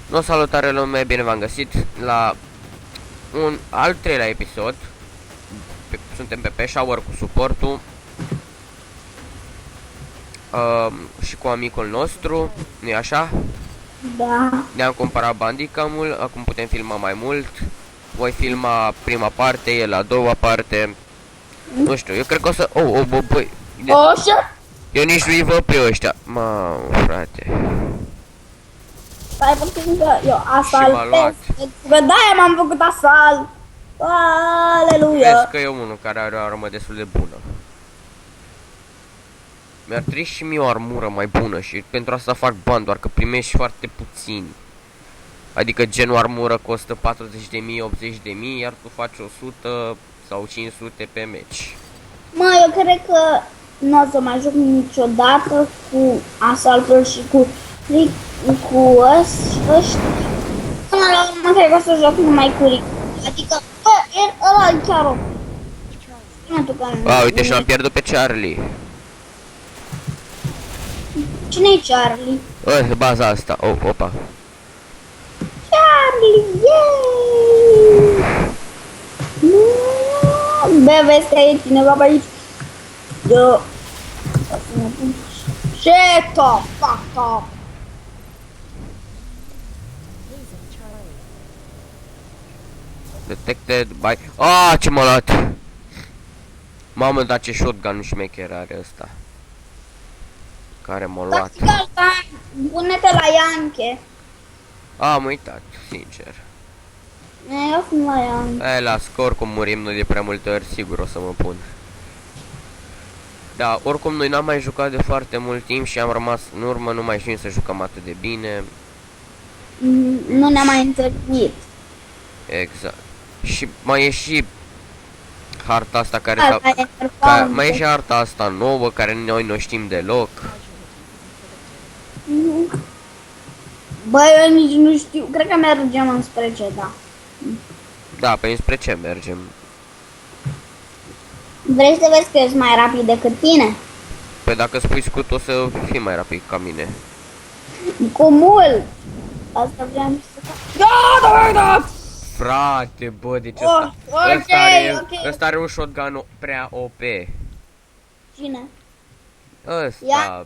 No, salutare lume, bine v-am găsit la un al treilea episod. Suntem pe Peshawar cu suportul și cu amicul nostru, nu-i așa? Da. Ne-am cumpărat Bandicam-ul, acum putem filma mai mult. Voi filma prima parte, el a doua parte. Nu știu, eu cred că o să... băi. Așa? Eu nici nu-i văd pe ăștia. Mamă, frate. Stai puțin că eu m-a asal luat. că de-aia m-am făcut asal. Aleluia. Vezi că e unul care are o armă destul de bună. Mi-ar trebui și mie o armură mai bună și pentru asta fac bani, doar că primești foarte puțini. Adică genul armură costă 40.000, 80.000, iar tu faci 100 sau 500 pe meci. Mă, eu cred că nu o să mai joc niciodată cu asaltul și cu ăștia. Până la urmă cred că o să joc numai cu Rick. Adică, ăla e chiar o... Uite și-am pierdut pe Charlie. Cine-i Charlie? Baza asta, opa. Charlie, yay! Bă, vezi că e cineva pe aici. Eu... Shut up, fuck up! Detected by... ce m-a luat! Mamă, dar ce shotgun șmecher are ăsta. Care m-a luat. Pune-te la Ianche. Am uitat, sincer. Eu sunt la Ianche. La scor, cum murim noi de prea multe ori, sigur o să mă pun. Da, oricum noi n-am mai jucat de foarte mult timp și am rămas în urmă, nu mai știm să jucăm atât de bine. Nu ne-am mai întâlnit. Exact. Și mai e și harta asta care mai e și harta asta nouă care noi nu știm deloc. Bă, eu nici nu știu, cred că mergem înspre ce, da. Da, pe spre ce mergem? Vrei să vezi că ești mai rapid decât tine? Păi dacă spui scut o să fii mai rapid ca mine. Cu mult! Asta vreau să fac. Da! Frate, bă, deci ăsta are un shotgun prea OP. Cine? Ăsta.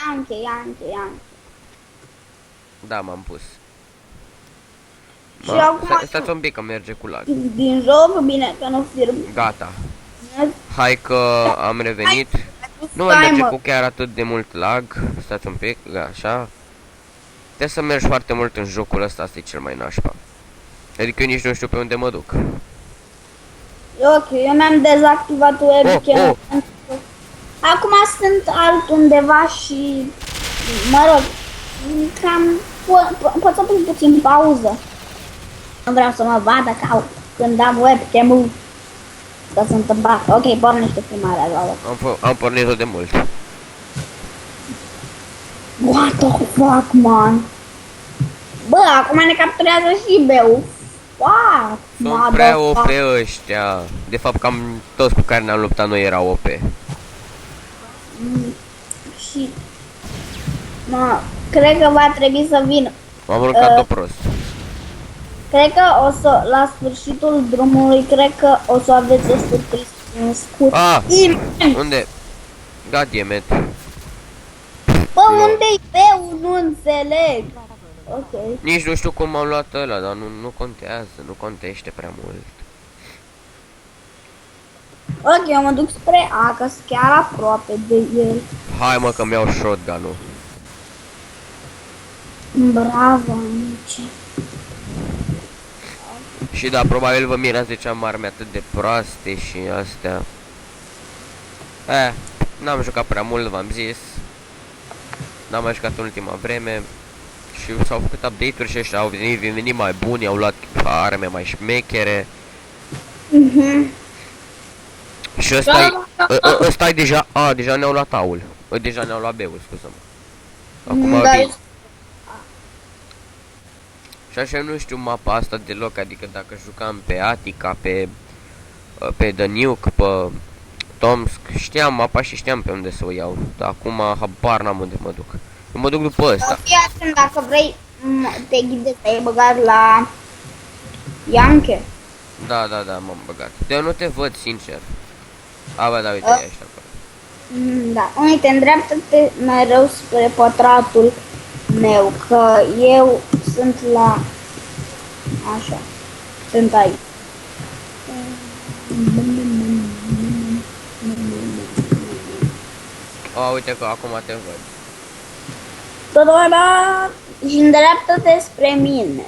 Ianche. Da, m-am pus. Și acum... Stați un pic că merge cu lag. Din joc, bine că nu firm. Gata. Hai că am revenit. Nu mai merge cu chiar atât de mult lag. Stați un pic, așa. Trebuie să mergi foarte mult în jocul ăsta, asta e cel mai nașpa. Adică eu nici nu știu pe unde mă duc. E ok, eu mi-am dezactivat webcam. Acum sunt altundeva și... Mă rog, cam... Pot să pun puțin pauză. Nu vreau să mă vadă ca când am webcam-ul. Că sunt în bar. Ok, pornește filmarea la loc. Am pornit-o de mult. What the fuck, man? Bă, acum ne capturează și Beu. Fuck, sunt prea OP ăștia. De fapt, cam toți cu care ne-am luptat noi erau OP. Și... Mă, cred că va trebui să vin. M-am urcat-o prost. Cred că o să, la sfârșitul drumului, cred că o să aveți o surpriză. Un scut. Unde? Goddammit. Bă, unde-i Beu? Nu înțeleg. Ok. Nici nu știu cum am luat ăla, dar nu contează, nu contește prea mult. Ok, eu mă duc spre A, că sunt chiar aproape de el. Hai mă că mi-au shotgun-ul. Bravo, amice. Și da, probabil vă mirați de ce am arme atât de proaste și astea. N-am jucat prea mult, v-am zis. N-am mai jucat în ultima vreme. Și s-au făcut update-uri și ăștia au venit mai buni, au luat arme mai șmechere. Și ăsta-i deja, deja ne-au luat aul. Deja ne-au luat beul, scuză-mă. Acum vin. Și așa nu știu mapa asta deloc, adică dacă jucam pe Attica, pe The Nuke, pe Tomsk, știam mapa și știam pe unde să o iau. Dar acum habar n-am unde mă duc. Eu mă duc după ăsta. Fii atent, dacă vrei, te ghidezi, te-ai băgat la Ianche. Da, m-am băgat. De nu te văd, sincer. A, bă, da, uite, Ah. ești acolo. Da, uite, îndreaptă-te mereu spre pătratul meu, că eu sunt la... Așa, sunt aici. A, uite că acum te văd. Da, și îndreaptă-te spre mine.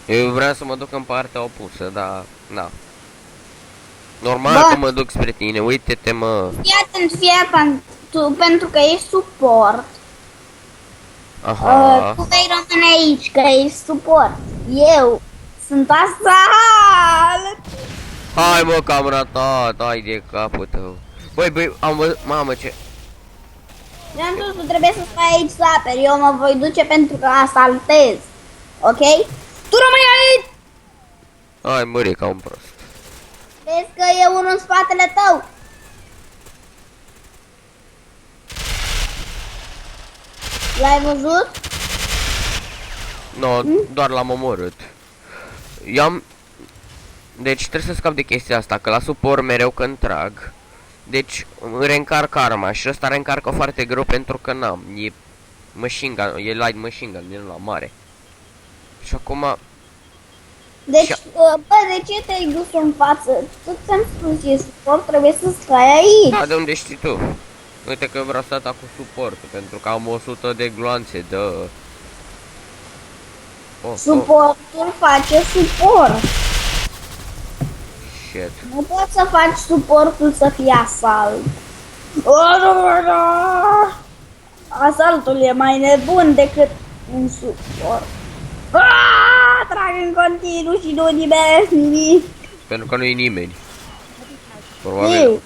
Eu vreau să mă duc în partea opusă, dar... Na. Normal Bă. că mă duc spre tine, uite-te, mă. Fii atent, tu, pentru că ești suport, Aha. tu vei rămâne aici, că ești suport. Eu sunt asta. Hai, mă, că am ratat, hai de capul tău. Băi, am văzut, mamă, ce... Mi-am spus, tu trebuie să stai aici să aperi, eu mă voi duce pentru că asaltez. Ok? Tu rămâi aici! Hai, mări, ca un prost. Vezi că e unul în spatele tău. L-ai văzut? No, doar l-am omorât. Deci trebuie să scap de chestia asta, că la suport mereu când trag. Deci reîncarc arma și ăsta reîncarcă foarte greu pentru că n-am. E machine gun, e light machine gun, e la mare. Și acum... Deci, Și- bă, de ce te-ai dus în față? Tu ți-am spus, e suport, trebuie să stai aici. Da, de unde știi tu? Uite că vreau să atac cu suportul, pentru că am 100 de gloanțe de... Oh, Suportul face suport. shit. Nu poți să faci suportul să fie asalt. Asaltul e mai nebun decât un suport. Trag în continuu și nu nimeni nimic. Pentru că nu e nimeni. Probabil. Știu.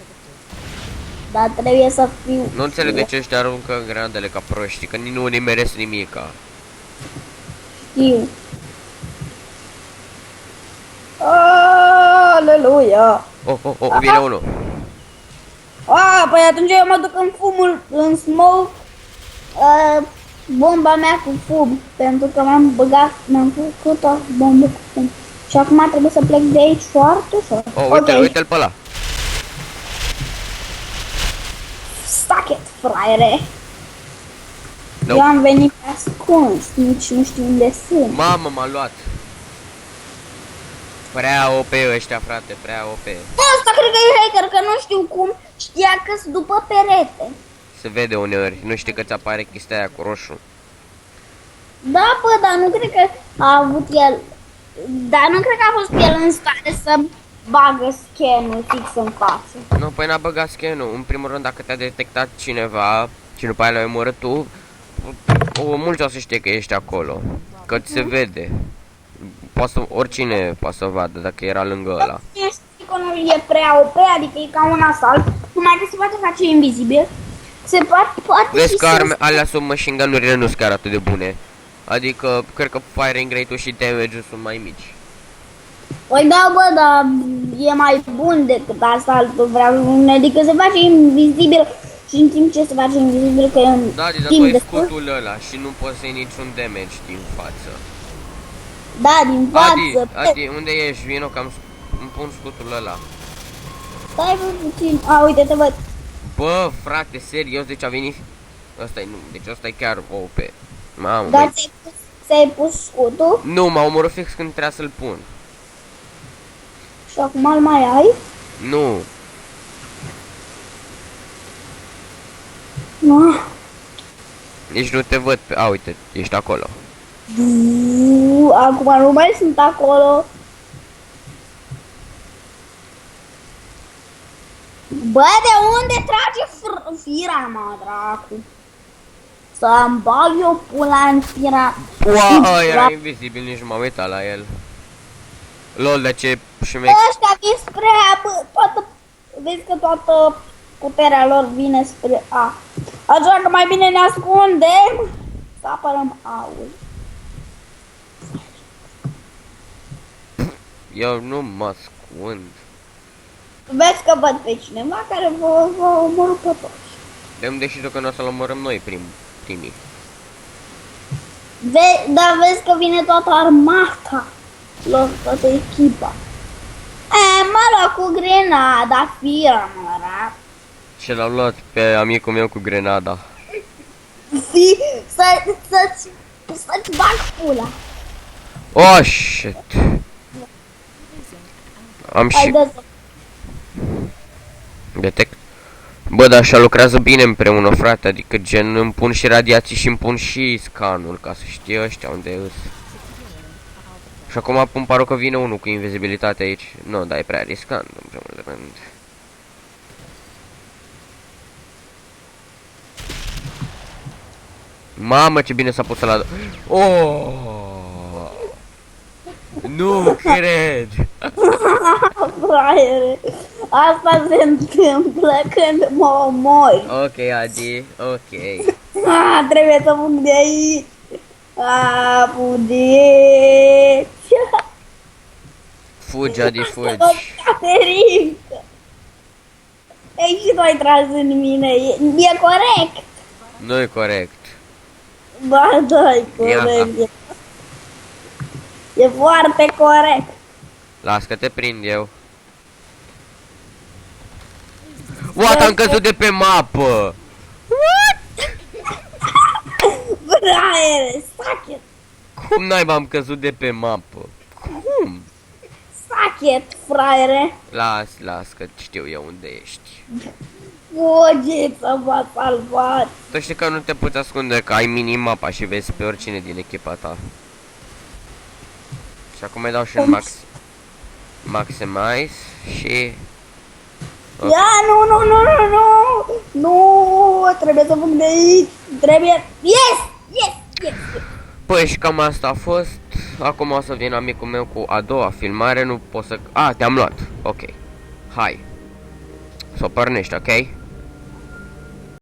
Dar trebuie să fiu. Nu înțeleg de ce ăștia aruncă grenadele ca proști, că nu nimeresc nimica. Știu. Aleluia. Oh, vine unul. Păi atunci eu mă duc în fumul, în smoke, bomba mea cu fum, pentru că mi-am făcut o bombă cu fum. Și acum trebuie să plec de aici foarte ușor. Uite-l pe ăla. Stack it, fraiere. No. Eu am venit pe ascuns, nici nu știu unde sunt. Mamă, m-a luat. Prea OP ăștia, frate, prea OP. Asta cred că e hacker, că nu știu cum știa că-s după perete. Se vede uneori, nu știi că ți apare chestia aia cu roșu. Da, bă, dar nu cred că a avut el. Dar nu cred că a fost el în stare să bagă scanul fix în față. Nu, păi n-a băgat scanul. În primul rând, dacă te-a detectat cineva și după aia l-ai omorât tu, mulți o să știe că ești acolo. Că ți se vede. Oricine poate să vadă dacă era lângă ăla. Iconul e prea OP, adică e ca un asalt, numai că se poate face invizibil. Se poate Vezi și că să... alea sunt machine gun-urile nu sunt chiar atât de bune. Adică, cred că firing rate-ul și damage-ul sunt mai mici. Păi da, bă, dar e mai bun decât asaltul, vreau, adică se face invizibil și în timp ce se face invizibil că e un Da, dar tu timp ai de scutul ăla și nu poți să iei niciun damage din față. Da, din față. Adi, unde ești? Vino că îmi pun scutul ăla. Stai bă puțin, uite te văd. Bă, frate, serios, deci a venit... Ăsta-i, nu, deci ăsta e chiar OP. Mamă, Dar băi. ți-ai pus scutul Nu, m-a omorât fix când trebuia să-l pun. și acum îl mai ai? Nu. Nu. Deci nu te văd pe... A, uite, ești acolo. Acum nu mai sunt acolo. Bă, de unde trage fira, mă, dracu? Să-mi bag eu pula în fira. Ua, era invizibil, nici nu m-am uitat la el. Lol, de ce și mec... Ăștia vin spre A, bă, toată... Vezi că toată puterea lor vine spre A. Așa că mai bine ne ascundem să apărăm A-ul. Eu nu mă ascund. Vezi că văd pe cineva care vă omorâ pe toți. De unde știi tu că nu o să-l omorâm noi primii? Dar vezi că vine toată armata. Toată echipa. Mă rog, cu grenada, firmă, Și l-am luat pe amicul meu cu grenada. Să-ți bag pula. Oh, shit. Am Hai, și... dă-ți. Detect. Bă, dar așa lucrează bine împreună, frate, adică gen îmi pun și radiații și îmi pun și scanul, ca să știe ăștia unde îs. Și acum îmi pare că vine unul cu invizibilitate aici. Nu, dar e prea riscant, în primul rând. Mamă, ce bine s-a pus la... Oh! Nu cred! Fraiere, asta se întâmplă când mă omori. Ok, Adi, ok. Trebuie să fug de aici. Fugiți. Fugi, Adi, fugi. Caterinca. Ei, și tu ai tras în mine. E corect. Nu e corect. Ba, da, e corect. E foarte corect. Las că te prind eu. What? Am căzut de pe mapă! Fraiere, sachet. Cum naiba am căzut de pe mapă? Cum? Sachet, fraiere. Las că știu eu unde ești. Fugiți, m-a salvat. Tu știi că nu te poți ascunde, că ai minimapa și vezi pe oricine din echipa ta. Și acum îi dau și în maximize și... Okay. Ia, nu, trebuie să fug de aici, trebuie, yes. Păi și cam asta a fost. Acum o să vin amicul meu cu a doua filmare, nu pot să... A, te-am luat, ok. Hai. S-o pornești, ok?